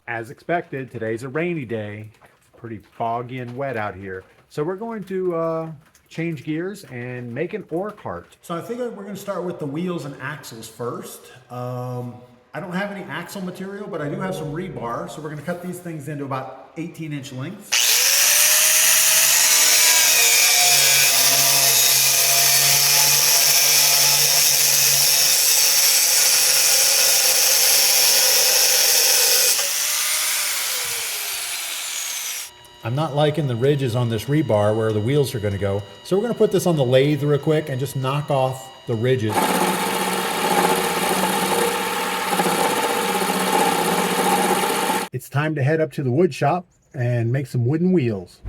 As expected, today's a rainy day. It's pretty foggy and wet out here. So we're going to change gears and make an ore cart. So I think we're going to start with the wheels and axles first. I don't have any axle material, but I do have some rebar. So we're going to cut these things into about 18-inch lengths. I'm not liking the ridges on this rebar where the wheels are going to go. So we're going to put this on the lathe real quick and just knock off the ridges. It's time to head up to the wood shop and make some wooden wheels.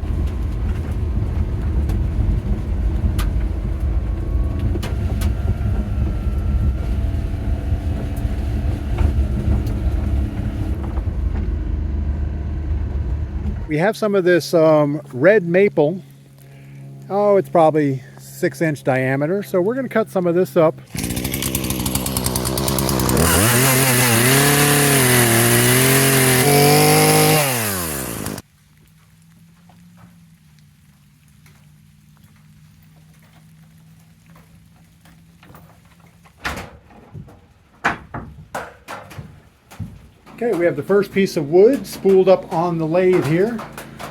We have some of this red maple. Oh, it's probably 6-inch diameter. So we're going to cut some of this up. Okay, we have the first piece of wood spooled up on the lathe here.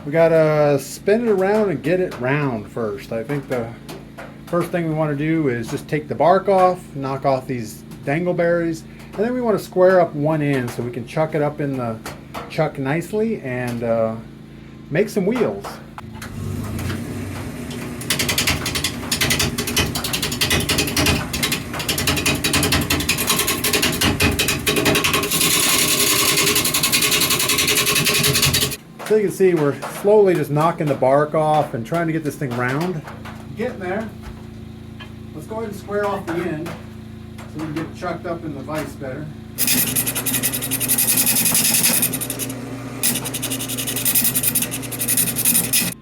We gotta spin it around and get it round first. I think the first thing we want to do is just take the bark off, knock off these dangleberries, and then we want to square up one end so we can chuck it up in the chuck nicely and make some wheels. So you can see we're slowly just knocking the bark off and trying to get this thing round. Getting there. Let's go ahead and square off the end so we can get it chucked up in the vise better.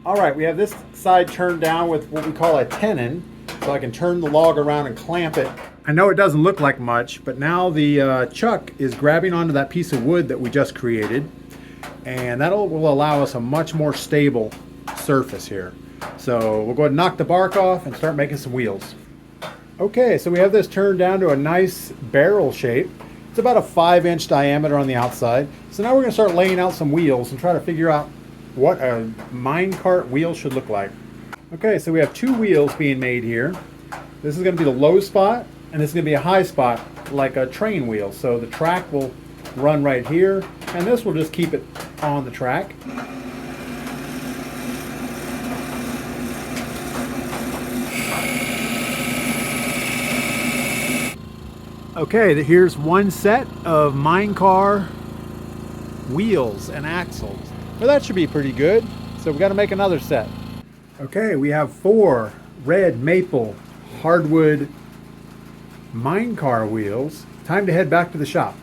All right, we have this side turned down with what we call a tenon, so I can turn the log around and clamp it. I know it doesn't look like much, but now the chuck is grabbing onto that piece of wood that we just created. And that will allow us a much more stable surface here. So we'll go ahead and knock the bark off and start making some wheels. Okay, so we have this turned down to a nice barrel shape. It's about a 5-inch diameter on the outside. So now we're going to start laying out some wheels and try to figure out what a minecart wheel should look like. Okay, so we have 2 wheels being made here. This is going to be the low spot, and this is going to be a high spot like a train wheel. So the track will run right here, and this will just keep it on the track. Okay, here's one set of Minecar wheels and axles. Well, that should be pretty good. So we got to make another set. Okay, we have 4 red maple hardwood Minecar wheels. Time to head back to the shop.